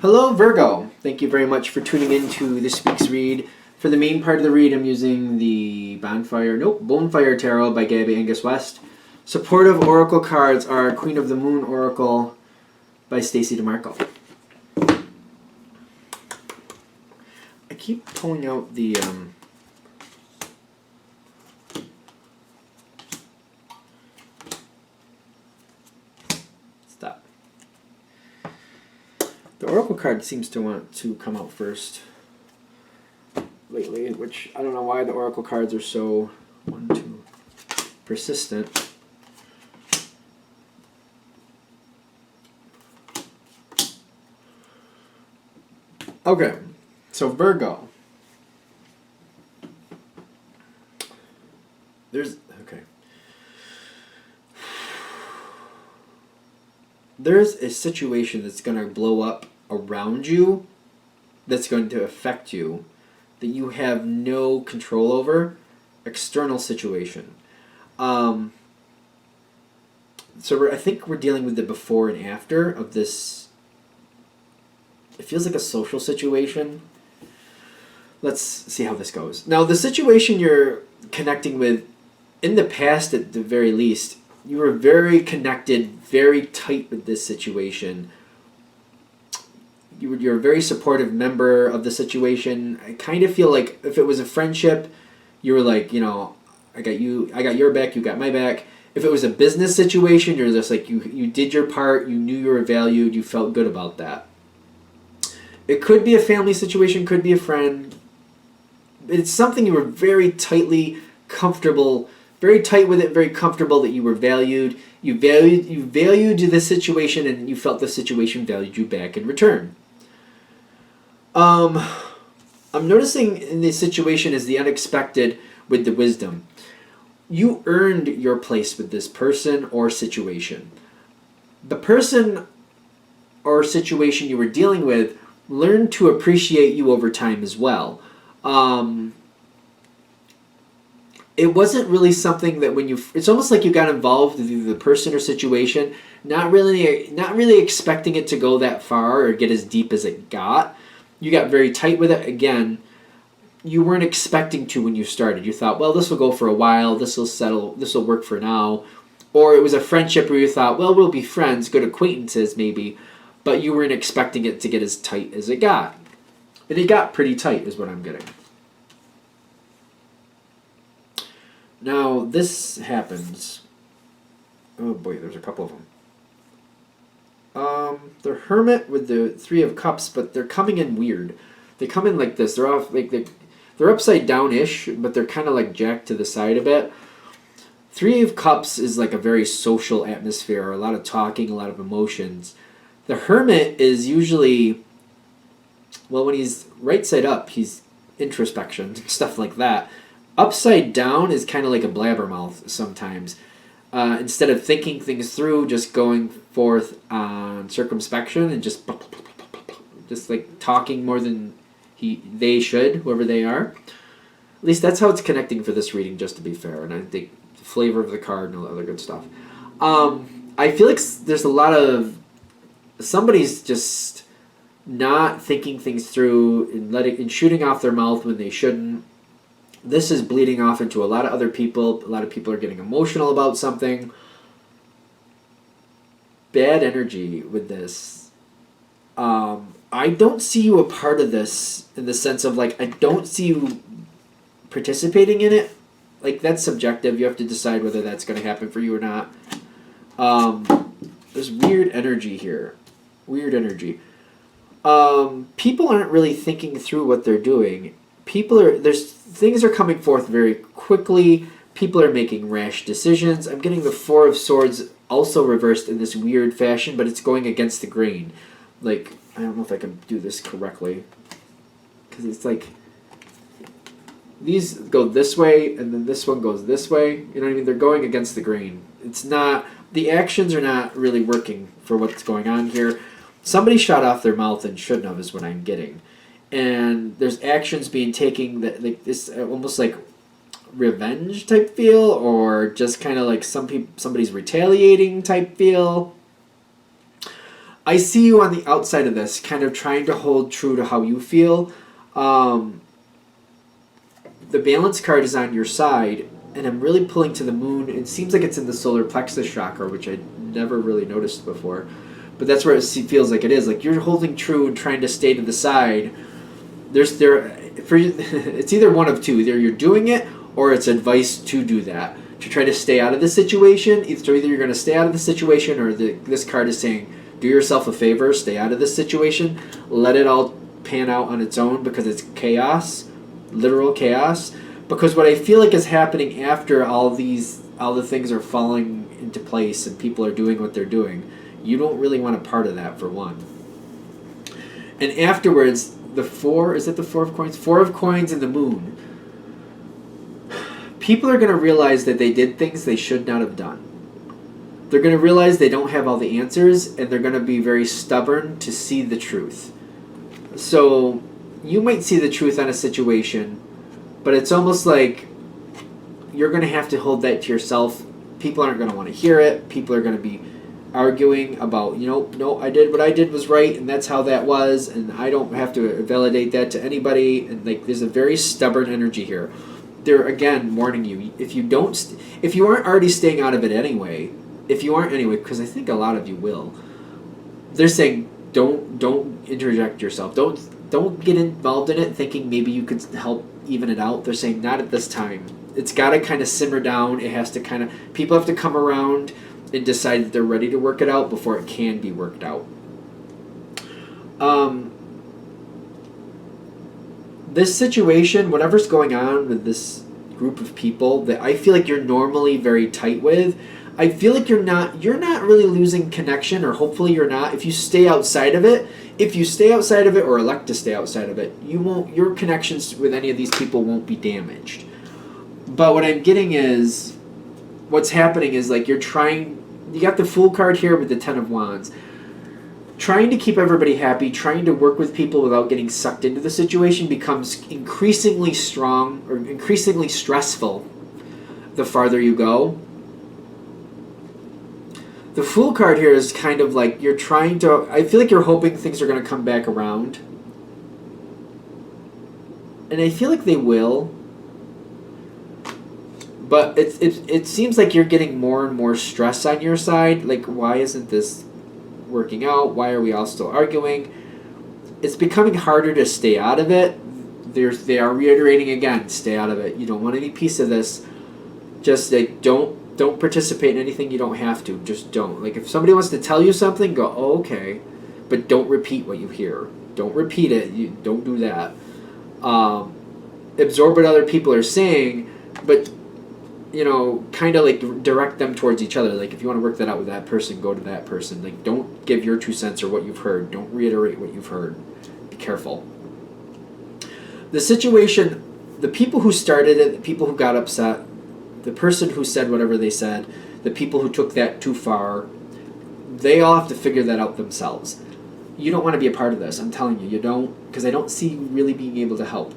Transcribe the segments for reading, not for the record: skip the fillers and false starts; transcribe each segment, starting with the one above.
Hello, Virgo. Thank you very much for tuning in to this week's read. For the main part of the read, I'm using the Bonefire Tarot by Gabby Angus West. Supportive oracle cards are Queen of the Moon Oracle by Stacey DeMarco. I keep pulling out the stop. The oracle card seems to want to come out first lately, which I don't know why the oracle cards are so persistent. Okay, so Virgo. There's a situation that's going to blow up around you that's going to affect you that you have no control over. External situation. So I think we're dealing with the before and after of this. It feels like a social situation. Let's see how this goes. Now, the situation you're connecting with, in the past at the very least, you were very connected, very tight with this situation. You're a very supportive member of the situation. I kind of feel like if it was a friendship, you were like, I got your back, you got my back. If it was a business situation, you're just like, you did your part, you knew you were valued, you felt good about that. It could be a family situation, could be a friend. It's something you were very tightly comfortable, very tight with it, very comfortable that you were valued. You valued the situation, and you felt the situation valued you back in return. I'm noticing in this situation is the unexpected with the wisdom. You earned your place with this person or situation. The person or situation you were dealing with learned to appreciate you over time as well. It wasn't really something that it's almost like you got involved with either the person or situation, not really expecting it to go that far or get as deep as it got. You got very tight with it. Again, you weren't expecting to when you started. You thought, well, this will go for a while, this will settle, this will work for now. Or it was a friendship where you thought, well, we'll be friends, good acquaintances maybe, but you weren't expecting it to get as tight as it got. And it got pretty tight is what I'm getting. Now, this happens. Oh boy, there's a couple of them. The Hermit with the Three of Cups, but they're coming in weird. They come in like this. They're off they're upside down-ish, but they're kind of like jacked to the side a bit. Three of Cups is like a very social atmosphere, a lot of talking, a lot of emotions. The Hermit is usually, well, when he's right side up, he's introspection, stuff like that. Upside down is kind of like a blabbermouth sometimes. Instead of thinking things through, just going forth on circumspection and just like talking more than they should, whoever they are. At least that's how it's connecting for this reading, just to be fair. And I think the flavor of the card and all the other good stuff. I feel like there's a lot of somebody's just not thinking things through and shooting off their mouth when they shouldn't. This is bleeding off into a lot of other people. A lot of people are getting emotional about something. Bad energy with this. I don't see you a part of this in the sense of, like, I don't see you participating in it. Like, that's subjective. You have to decide whether that's going to happen for you or not. There's weird energy here. Weird energy. People aren't really thinking through what they're doing. Things are coming forth very quickly. People are making rash decisions. I'm getting the Four of Swords also reversed in this weird fashion, but it's going against the grain. Like, I don't know if I can do this correctly. Because it's like, these go this way, and then this one goes this way. You know what I mean? They're going against the grain. It's not, the actions are not really working for what's going on here. Somebody shot off their mouth and shouldn't have, is what I'm getting. And there's actions being taken that, like, this almost like revenge type feel, or just kind of like somebody's retaliating type feel. I see you on the outside of this, kind of trying to hold true to how you feel. The balance card is on your side, and I'm really pulling to the moon. It seems like it's in the solar plexus chakra, which I never really noticed before. But that's where it feels like it is. Like you're holding true and trying to stay to the side. It's either one of two. Either you're doing it, or it's advice to do that. To try to stay out of the situation. Either you're going to stay out of the situation, or this card is saying, do yourself a favor, stay out of this situation. Let it all pan out on its own, because it's chaos. Literal chaos. Because what I feel like is happening after all the things are falling into place and people are doing what they're doing, you don't really want a part of that, for one. And afterwards, is it the Four of Coins? Four of Coins and the Moon. People are going to realize that they did things they should not have done. They're going to realize they don't have all the answers, and they're going to be very stubborn to see the truth. So you might see the truth on a situation, but it's almost like you're going to have to hold that to yourself. People aren't going to want to hear it. People are going to be arguing about, no, I did what I did was right, and that's how that was, and I don't have to validate that to anybody. And like, there's a very stubborn energy here. They're again warning you, if you aren't already staying out of it anyway, because I think a lot of you will. They're saying don't interject yourself. Don't get involved in it thinking maybe you could help even it out. They're saying not at this time. It's got to kind of simmer down. It has to people have to come around and decide that they're ready to work it out before it can be worked out. This situation, whatever's going on with this group of people that I feel like you're normally very tight with, I feel like you're not really losing connection, or hopefully you're not. If you stay outside of it, or elect to stay outside of it, your connections with any of these people won't be damaged. But what I'm getting is, what's happening is like you got the Fool card here with the Ten of Wands. Trying to keep everybody happy, trying to work with people without getting sucked into the situation becomes increasingly strong or increasingly stressful the farther you go. The Fool card here is kind of like I feel like you're hoping things are going to come back around. And I feel like they will. But it seems like you're getting more and more stress on your side. Like, why isn't this working out? Why are we all still arguing? It's becoming harder to stay out of it. They are reiterating again, stay out of it. You don't want any piece of this. Just like don't participate in anything you don't have to. Just don't. Like, if somebody wants to tell you something, go, oh, okay, but don't repeat what you hear. Don't repeat it. You don't do that. Absorb what other people are saying, but kind of like direct them towards each other. Like, if you want to work that out with that person, go to that person. Like, don't give your 2 cents or what you've heard. Don't reiterate what you've heard. Be careful. The situation, the people who started it, the people who got upset, the person who said whatever they said, the people who took that too far, they all have to figure that out themselves. You don't want to be a part of this. I'm telling you, you don't, because I don't see you really being able to help.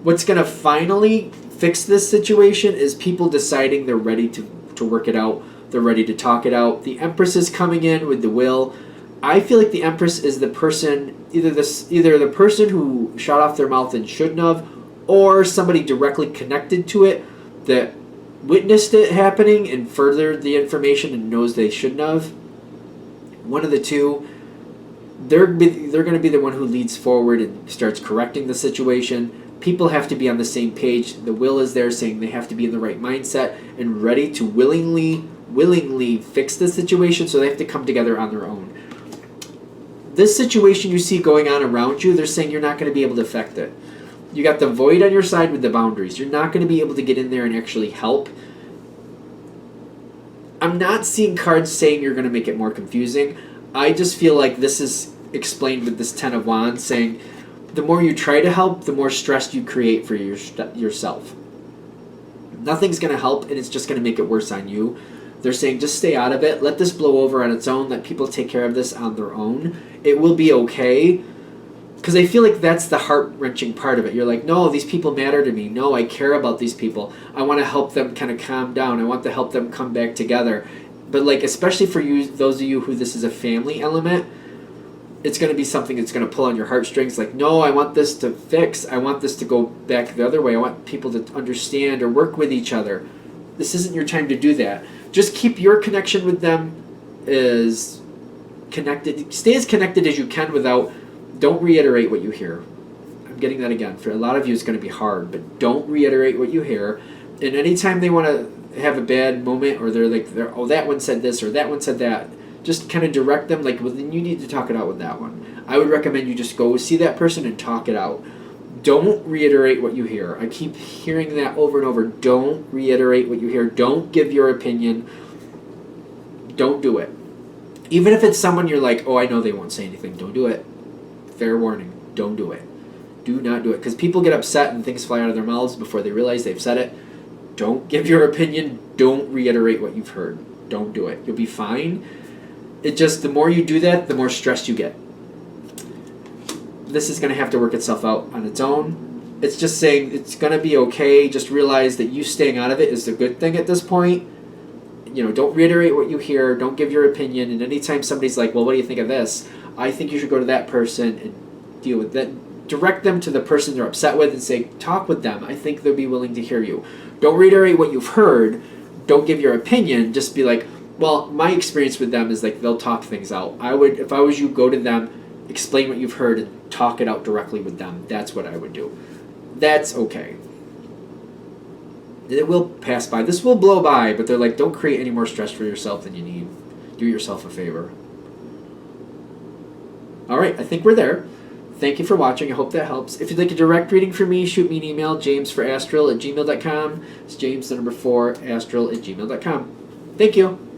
What's going to finally fix this situation is people deciding they're ready to work it out. They're ready to talk it out. The Empress is coming in with the will. I feel like the Empress is the person, either the person who shot off their mouth and shouldn't have, or somebody directly connected to it that witnessed it happening and furthered the information and knows they shouldn't have. One of the two. They're going to be the one who leads forward and starts correcting the situation. People have to be on the same page. The will is there saying they have to be in the right mindset and ready to willingly fix the situation, so they have to come together on their own. This situation you see going on around you, they're saying you're not going to be able to affect it. You got the Void on your side with the boundaries. You're not going to be able to get in there and actually help. I'm not seeing cards saying you're going to make it more confusing. I just feel like this is explained with this Ten of Wands saying the more you try to help, the more stress you create for yourself. Nothing's going to help, and it's just going to make it worse on you. They're saying just stay out of it. Let this blow over on its own. Let people take care of this on their own. It will be okay. Because I feel like that's the heart-wrenching part of it. You're like, no, these people matter to me. No, I care about these people. I want to help them kind of calm down. I want to help them come back together. But like, especially for you, those of you who this is a family element, it's going to be something that's going to pull on your heartstrings. Like, no, I want this to fix. I want this to go back the other way. I want people to understand or work with each other. This isn't your time to do that. Just keep your connection with them as connected. Stay as connected as you can without, don't reiterate what you hear. I'm getting that again. For a lot of you, it's going to be hard, but don't reiterate what you hear. And anytime they want to have a bad moment, or oh, that one said this or that one said that, just kind of direct them, like, well, then you need to talk it out with that one. I would recommend you just go see that person and talk it out. Don't reiterate what you hear. I keep hearing that over and over. Don't reiterate what you hear. Don't give your opinion. Don't do it. Even if it's someone you're like, oh, I know they won't say anything. Don't do it. Fair warning. Don't do it. Do not do it. Because people get upset and things fly out of their mouths before they realize they've said it. Don't give your opinion. Don't reiterate what you've heard. Don't do it. You'll be fine. It just, the more you do that, the more stressed you get. This is going to have to work itself out on its own. It's just saying it's going to be okay. Just realize that you staying out of it is the good thing at this point. You know, don't reiterate what you hear. Don't give your opinion. And anytime somebody's like, well, what do you think of this? I think you should go to that person and deal with that. Direct them to the person they're upset with and say, talk with them. I think they'll be willing to hear you. Don't reiterate what you've heard. Don't give your opinion. Just be like, well, my experience with them is like they'll talk things out. I would, if I was you, go to them, explain what you've heard, and talk it out directly with them. That's what I would do. That's okay. It will pass by. This will blow by, but they're like, don't create any more stress for yourself than you need. Do yourself a favor. All right, I think we're there. Thank you for watching. I hope that helps. If you'd like a direct reading from me, shoot me an email, jamesforastral@gmail.com. It's James, the number 4, astral@gmail.com. Thank you.